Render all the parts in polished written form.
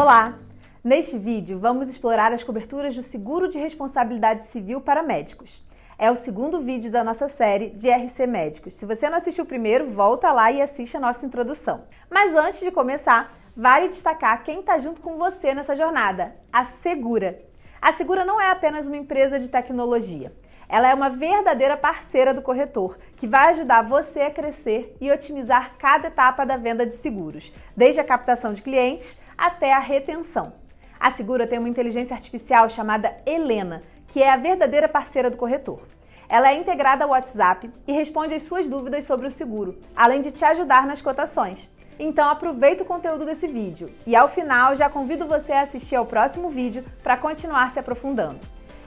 Olá! Neste vídeo vamos explorar as coberturas do seguro de responsabilidade civil para médicos. É o segundo vídeo da nossa série de RC Médicos. Se você não assistiu o primeiro, volta lá e assiste a nossa introdução. Mas antes de começar, vale destacar quem está junto com você nessa jornada, a Segura. A Segura não é apenas uma empresa de tecnologia. Ela é uma verdadeira parceira do corretor, que vai ajudar você a crescer e otimizar cada etapa da venda de seguros, desde a captação de clientes até a retenção. A Segura tem uma inteligência artificial chamada Helena, que é a verdadeira parceira do corretor. Ela é integrada ao WhatsApp e responde às suas dúvidas sobre o seguro, além de te ajudar nas cotações. Então aproveita o conteúdo desse vídeo e ao final já convido você a assistir ao próximo vídeo para continuar se aprofundando.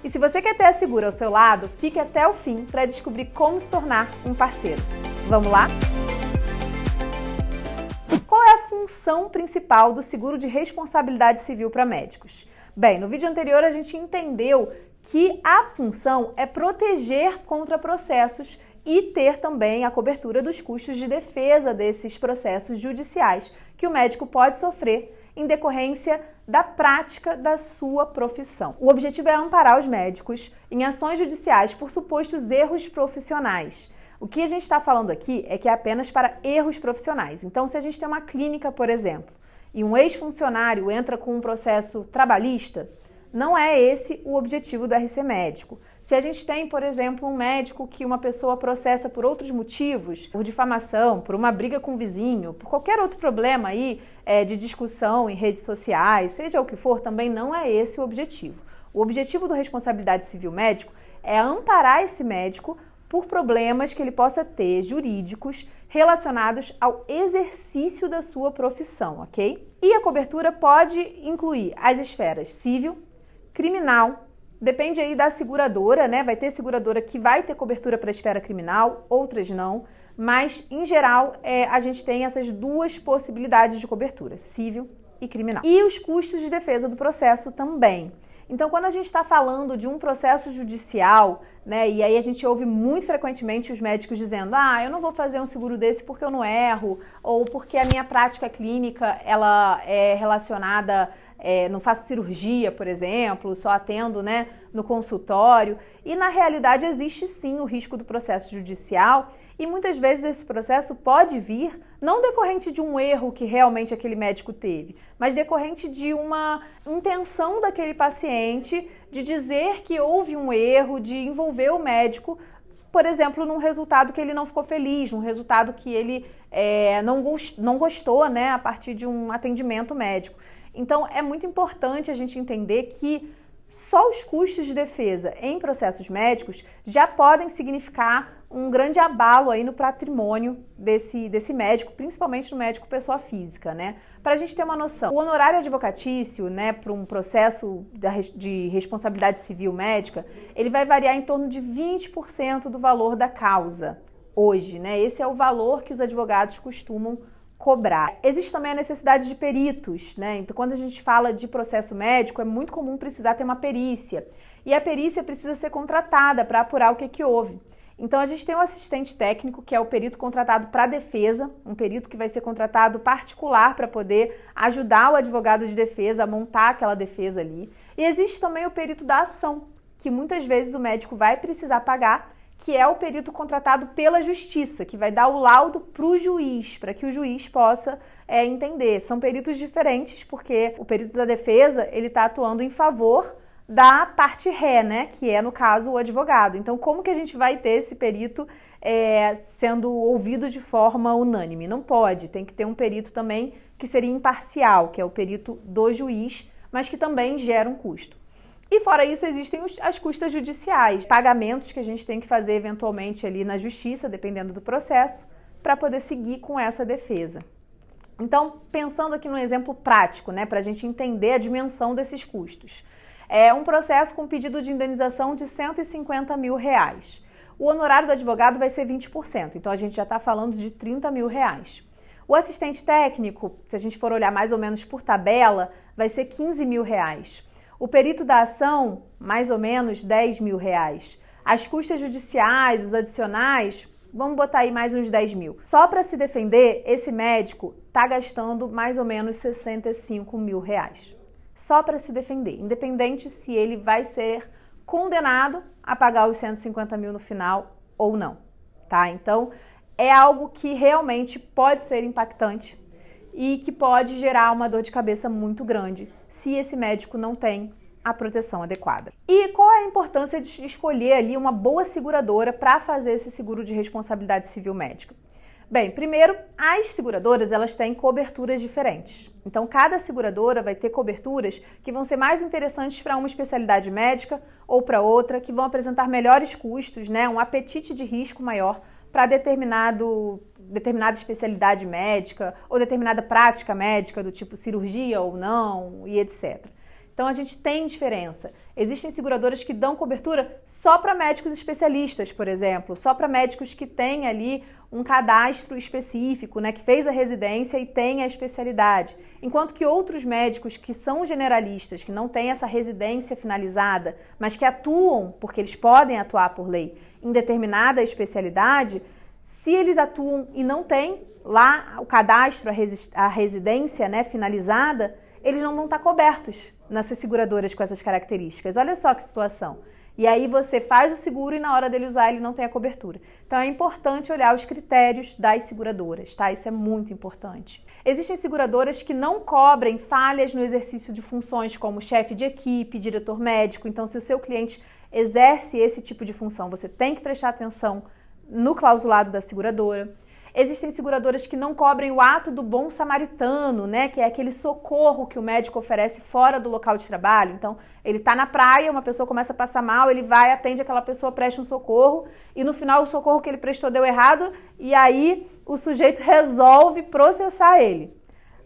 E se você quer ter a Segura ao seu lado, fique até o fim para descobrir como se tornar um parceiro. Vamos lá? Qual é a função principal do seguro de responsabilidade civil para médicos? Bem, no vídeo anterior a gente entendeu que a função é proteger contra processos e ter também a cobertura dos custos de defesa desses processos judiciais que o médico pode sofrer em decorrência da prática da sua profissão. O objetivo é amparar os médicos em ações judiciais por supostos erros profissionais. O que a gente está falando aqui é que é apenas para erros profissionais. Então, se a gente tem uma clínica, por exemplo, e um ex-funcionário entra com um processo trabalhista, não é esse o objetivo do RC Médico. Se a gente tem, por exemplo, um médico que uma pessoa processa por outros motivos, por difamação, por uma briga com o vizinho, por qualquer outro problema aí de discussão em redes sociais, seja o que for, também não é esse o objetivo. O objetivo do responsabilidade civil médico é amparar esse médico por problemas que ele possa ter jurídicos relacionados ao exercício da sua profissão, ok? E a cobertura pode incluir as esferas civil, criminal, depende aí da seguradora, né? Vai ter seguradora que vai ter cobertura para a esfera criminal, outras não, mas em geral a gente tem essas duas possibilidades de cobertura, civil e criminal. E os custos de defesa do processo também. Então, quando a gente está falando de um processo judicial, né, e aí a gente ouve muito frequentemente os médicos dizendo: eu não vou fazer um seguro desse porque eu não erro, ou porque a minha prática clínica ela é relacionada, não faço cirurgia, por exemplo, só atendo, né, no consultório. E na realidade existe sim o risco do processo judicial e muitas vezes esse processo pode vir não decorrente de um erro que realmente aquele médico teve, mas decorrente de uma intenção daquele paciente de dizer que houve um erro, de envolver o médico, por exemplo, num resultado que ele não ficou feliz, num resultado que ele não gostou, né, a partir de um atendimento médico. Então, é muito importante a gente entender que só os custos de defesa em processos médicos já podem significar um grande abalo aí no patrimônio desse médico, principalmente no médico pessoa física, né? Para a gente ter uma noção, o honorário advocatício, né, para um processo de responsabilidade civil médica, ele vai variar em torno de 20% do valor da causa hoje, né? Esse é o valor que os advogados costumam cobrar. Existe também a necessidade de peritos, né? Então, quando a gente fala de processo médico, é muito comum precisar ter uma perícia. E a perícia precisa ser contratada para apurar o que houve. Então, a gente tem um assistente técnico, que é o perito contratado para a defesa, um perito que vai ser contratado particular para poder ajudar o advogado de defesa a montar aquela defesa ali. E existe também o perito da ação, que muitas vezes o médico vai precisar pagar, que é o perito contratado pela justiça, que vai dar o laudo para o juiz, para que o juiz possa entender. São peritos diferentes, porque o perito da defesa, ele está atuando em favor da parte ré, né, que é, no caso, o advogado. Então, como que a gente vai ter esse perito sendo ouvido de forma unânime? Não pode, tem que ter um perito também que seria imparcial, que é o perito do juiz, mas que também gera um custo. E fora isso, existem as custas judiciais, pagamentos que a gente tem que fazer eventualmente ali na justiça, dependendo do processo, para poder seguir com essa defesa. Então, pensando aqui num exemplo prático, né, para a gente entender a dimensão desses custos. É um processo com pedido de indenização de R$150 mil. O honorário do advogado vai ser 20%, então a gente já está falando de R$30 mil. O assistente técnico, se a gente for olhar mais ou menos por tabela, vai ser R$15 mil. O perito da ação, mais ou menos R$10 mil. As custas judiciais, os adicionais, vamos botar aí mais uns 10 mil. Só para se defender, esse médico está gastando mais ou menos 65 mil reais. Só para se defender, independente se ele vai ser condenado a pagar os 150 mil no final ou não, tá? Então, é algo que realmente pode ser impactante e que pode gerar uma dor de cabeça muito grande se esse médico não tem a proteção adequada. E qual é a importância de escolher ali uma boa seguradora para fazer esse seguro de responsabilidade civil médica? Bem, primeiro, as seguradoras elas têm coberturas diferentes. Então, cada seguradora vai ter coberturas que vão ser mais interessantes para uma especialidade médica ou para outra, que vão apresentar melhores custos, né, um apetite de risco maior para determinada especialidade médica ou determinada prática médica, do tipo cirurgia ou não, e etc. Então, a gente tem diferença. Existem seguradoras que dão cobertura só para médicos especialistas, por exemplo, só para médicos que têm ali um cadastro específico, né, que fez a residência e tem a especialidade. Enquanto que outros médicos que são generalistas, que não têm essa residência finalizada, mas que atuam, porque eles podem atuar por lei, em determinada especialidade, se eles atuam e não têm lá o cadastro, a residência, né, finalizada, eles não vão estar cobertos nessas seguradoras com essas características. Olha só que situação. E aí você faz o seguro e na hora dele usar ele não tem a cobertura. Então é importante olhar os critérios das seguradoras, tá? Isso é muito importante. Existem seguradoras que não cobrem falhas no exercício de funções como chefe de equipe, diretor médico. Então, se o seu cliente exerce esse tipo de função, você tem que prestar atenção no clausulado da seguradora. Existem seguradoras que não cobrem o ato do bom samaritano, né? Que é aquele socorro que o médico oferece fora do local de trabalho. Então, ele está na praia, uma pessoa começa a passar mal, ele vai, atende aquela pessoa, presta um socorro e no final o socorro que ele prestou deu errado e aí o sujeito resolve processar ele.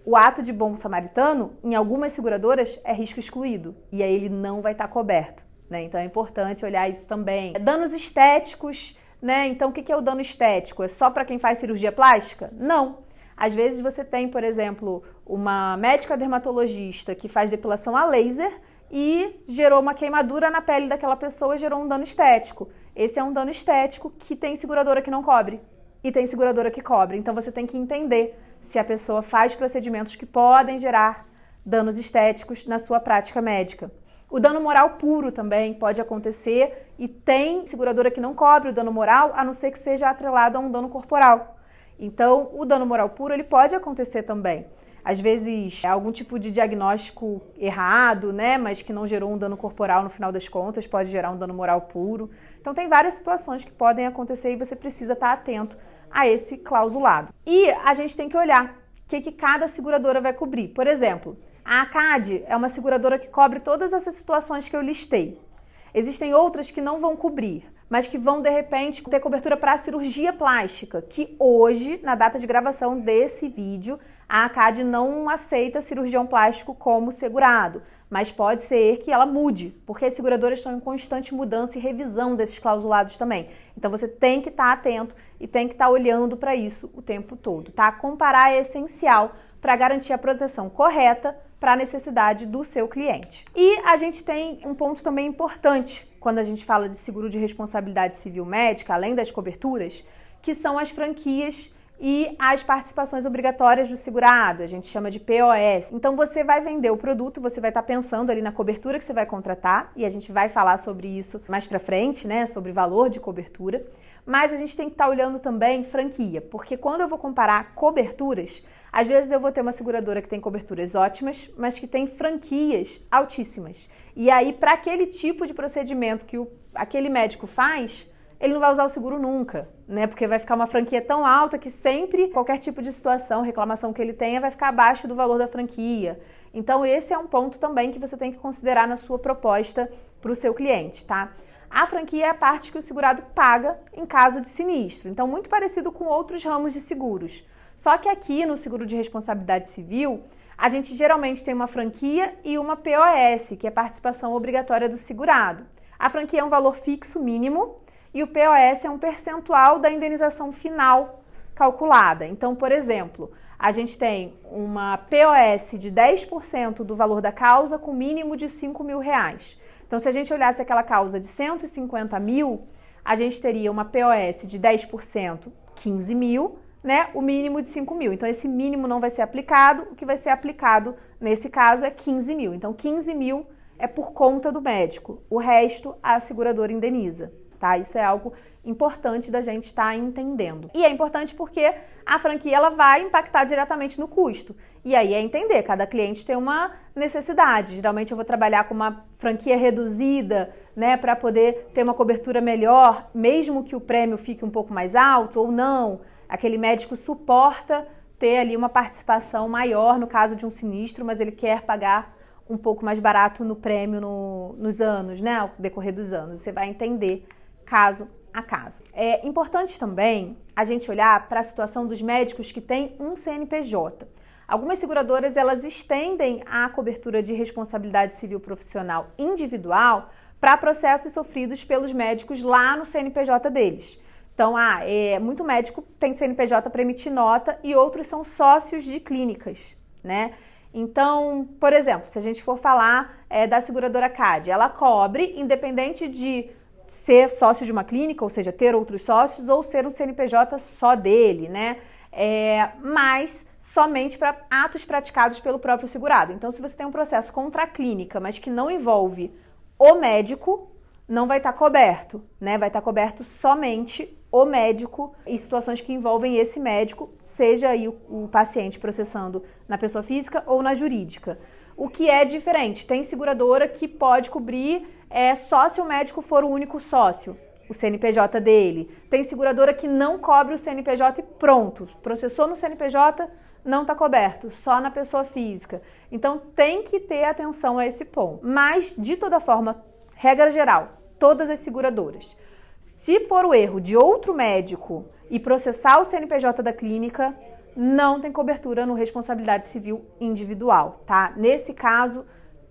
O ato de bom samaritano, em algumas seguradoras, é risco excluído e aí ele não vai estar coberto, né? Então, é importante olhar isso também. Danos estéticos, né? Então, o que é o dano estético? É só para quem faz cirurgia plástica? Não. Às vezes você tem, por exemplo, uma médica dermatologista que faz depilação a laser e gerou uma queimadura na pele daquela pessoa e gerou um dano estético. Esse é um dano estético que tem seguradora que não cobre e tem seguradora que cobre. Então, você tem que entender se a pessoa faz procedimentos que podem gerar danos estéticos na sua prática médica. O dano moral puro também pode acontecer e tem seguradora que não cobre o dano moral, a não ser que seja atrelado a um dano corporal. Então, o dano moral puro ele pode acontecer também. Às vezes, algum tipo de diagnóstico errado, né, mas que não gerou um dano corporal no final das contas, pode gerar um dano moral puro. Então, tem várias situações que podem acontecer e você precisa estar atento a esse clausulado. E a gente tem que olhar o que cada seguradora vai cobrir. Por exemplo, a ACAD é uma seguradora que cobre todas essas situações que eu listei. Existem outras que não vão cobrir, mas que vão, de repente, ter cobertura para a cirurgia plástica, que hoje, na data de gravação desse vídeo, a ACAD não aceita cirurgião plástico como segurado, mas pode ser que ela mude, porque as seguradoras estão em constante mudança e revisão desses clausulados também. Então, você tem que estar atento e tem que estar olhando para isso o tempo todo, tá? Comparar é essencial para garantir a proteção correta para a necessidade do seu cliente. E a gente tem um ponto também importante quando a gente fala de seguro de responsabilidade civil médica, além das coberturas, que são as franquias e as participações obrigatórias do segurado, a gente chama de POS. Então você vai vender o produto, você vai estar pensando ali na cobertura que você vai contratar, e a gente vai falar sobre isso mais pra frente, né, sobre valor de cobertura, mas a gente tem que estar olhando também franquia, porque quando eu vou comparar coberturas, às vezes eu vou ter uma seguradora que tem coberturas ótimas, mas que tem franquias altíssimas. E aí, para aquele tipo de procedimento que aquele médico faz, ele não vai usar o seguro nunca, né? Porque vai ficar uma franquia tão alta que sempre, qualquer tipo de situação, reclamação que ele tenha, vai ficar abaixo do valor da franquia. Então, esse é um ponto também que você tem que considerar na sua proposta para o seu cliente, tá? A franquia é a parte que o segurado paga em caso de sinistro. Então, muito parecido com outros ramos de seguros. Só que aqui no seguro de responsabilidade civil, a gente geralmente tem uma franquia e uma POS, que é participação obrigatória do segurado. A franquia é um valor fixo mínimo e o POS é um percentual da indenização final calculada. Então, por exemplo, a gente tem uma POS de 10% do valor da causa com mínimo de R$5.000. Então, se a gente olhasse aquela causa de 150 mil, a gente teria uma POS de 10%, 15 mil, né? O mínimo de 5 mil. Então, esse mínimo não vai ser aplicado. O que vai ser aplicado, nesse caso, é 15 mil. Então, 15 mil é por conta do médico. O resto, a seguradora indeniza, tá? Isso é algo importante da gente estar entendendo. E é importante porque a franquia ela vai impactar diretamente no custo. E aí é entender, cada cliente tem uma necessidade. Geralmente eu vou trabalhar com uma franquia reduzida, né, para poder ter uma cobertura melhor, mesmo que o prêmio fique um pouco mais alto ou não. Aquele médico suporta ter ali uma participação maior no caso de um sinistro, mas ele quer pagar um pouco mais barato no prêmio nos anos, né, ao decorrer dos anos. Você vai entender caso a caso. É importante também a gente olhar para a situação dos médicos que têm um CNPJ. Algumas seguradoras, elas estendem a cobertura de responsabilidade civil profissional individual para processos sofridos pelos médicos lá no CNPJ deles. Então, muito médico tem CNPJ para emitir nota e outros são sócios de clínicas, né? Então, por exemplo, se a gente for falar da seguradora CAD, ela cobre, independente de ser sócio de uma clínica, ou seja, ter outros sócios, ou ser um CNPJ só dele, né? Mas somente para atos praticados pelo próprio segurado. Então, se você tem um processo contra a clínica, mas que não envolve o médico, não vai estar coberto, né? Vai estar coberto somente o médico em situações que envolvem esse médico, seja aí o paciente processando na pessoa física ou na jurídica. O que é diferente, tem seguradora que pode cobrir só se o médico for o único sócio, o CNPJ dele. Tem seguradora que não cobre o CNPJ e pronto, processou no CNPJ, não está coberto, só na pessoa física. Então tem que ter atenção a esse ponto. Mas, de toda forma, regra geral, todas as seguradoras, se for o erro de outro médico e processar o CNPJ da clínica, não tem cobertura no responsabilidade civil individual, tá? Nesse caso,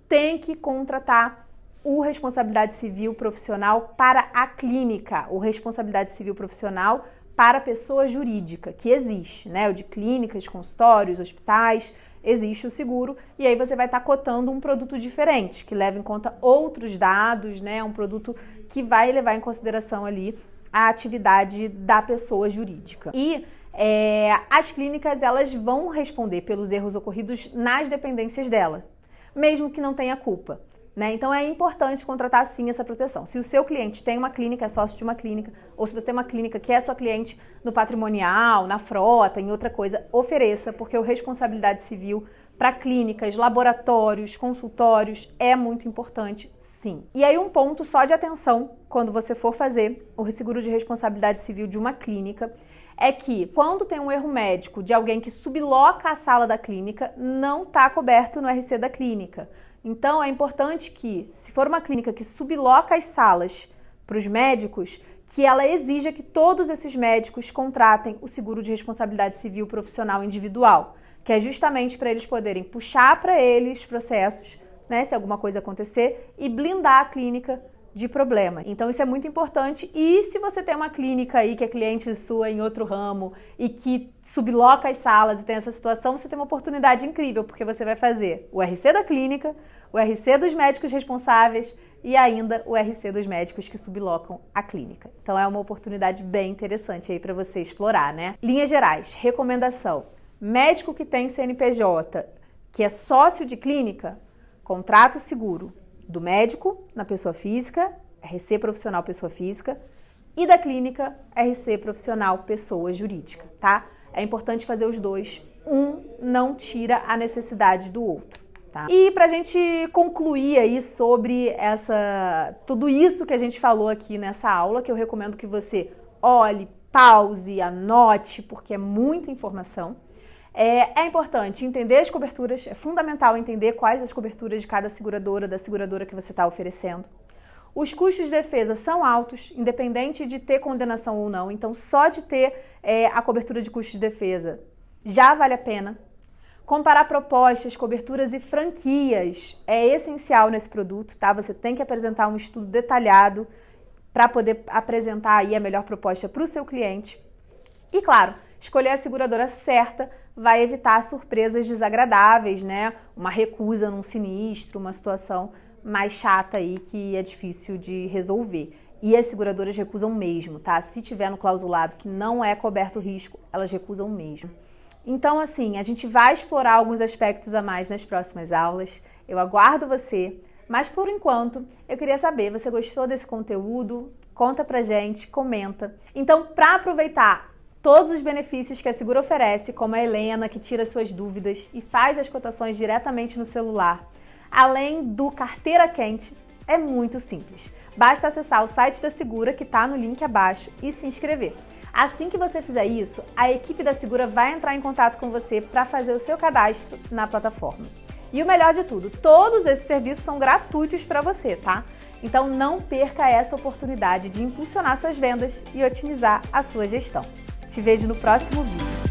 tem que contratar o responsabilidade civil profissional para a clínica, o responsabilidade civil profissional para a pessoa jurídica, que existe, né? O de clínicas, consultórios, hospitais, existe o seguro, e aí você vai estar cotando um produto diferente, que leva em conta outros dados, né? Um produto que vai levar em consideração ali a atividade da pessoa jurídica. E as clínicas, elas vão responder pelos erros ocorridos nas dependências dela, mesmo que não tenha culpa, né? Então é importante contratar sim essa proteção. Se o seu cliente tem uma clínica, é sócio de uma clínica, ou se você tem uma clínica que é sua cliente no patrimonial, na frota, em outra coisa, ofereça, porque o responsabilidade civil para clínicas, laboratórios, consultórios é muito importante, sim. E aí um ponto só de atenção quando você for fazer o seguro de responsabilidade civil de uma clínica é que quando tem um erro médico de alguém que subloca a sala da clínica, não está coberto no RC da clínica. Então é importante que, se for uma clínica que subloca as salas para os médicos, que ela exija que todos esses médicos contratem o seguro de responsabilidade civil profissional individual, que é justamente para eles poderem puxar para eles processos, né, se alguma coisa acontecer, e blindar a clínica de problema. Então isso é muito importante. E se você tem uma clínica aí que é cliente sua em outro ramo e que subloca as salas e tem essa situação, você tem uma oportunidade incrível, porque você vai fazer o RC da clínica, o RC dos médicos responsáveis e ainda o RC dos médicos que sublocam a clínica. Então é uma oportunidade bem interessante aí para você explorar, né? Linhas gerais, recomendação: médico que tem CNPJ, que é sócio de clínica, contrata o seguro do médico na pessoa física, RC profissional pessoa física, e da clínica, RC profissional pessoa jurídica, tá? É importante fazer os dois, um não tira a necessidade do outro, tá? E pra gente concluir aí sobre tudo isso que a gente falou aqui nessa aula, que eu recomendo que você olhe, pause, anote, porque é muita informação. É importante entender as coberturas, é fundamental entender quais as coberturas de cada seguradora, da seguradora que você está oferecendo. Os custos de defesa são altos, independente de ter condenação ou não, então só de ter a cobertura de custos de defesa já vale a pena. Comparar propostas, coberturas e franquias é essencial nesse produto, tá? Você tem que apresentar um estudo detalhado para poder apresentar aí a melhor proposta para o seu cliente. E claro, escolher a seguradora certa vai evitar surpresas desagradáveis, né? Uma recusa num sinistro, uma situação mais chata aí que é difícil de resolver. E as seguradoras recusam mesmo, tá? Se tiver no clausulado que não é coberto o risco, elas recusam mesmo. Então, assim, a gente vai explorar alguns aspectos a mais nas próximas aulas. Eu aguardo você, mas por enquanto, eu queria saber, você gostou desse conteúdo? Conta pra gente, comenta. Então, para aproveitar todos os benefícios que a Seguro oferece, como a Helena, que tira suas dúvidas e faz as cotações diretamente no celular, além do Carteira Quente, é muito simples. Basta acessar o site da Segura, que está no link abaixo, e se inscrever. Assim que você fizer isso, a equipe da Segura vai entrar em contato com você para fazer o seu cadastro na plataforma. E o melhor de tudo, todos esses serviços são gratuitos para você, tá? Então não perca essa oportunidade de impulsionar suas vendas e otimizar a sua gestão. Te vejo no próximo vídeo.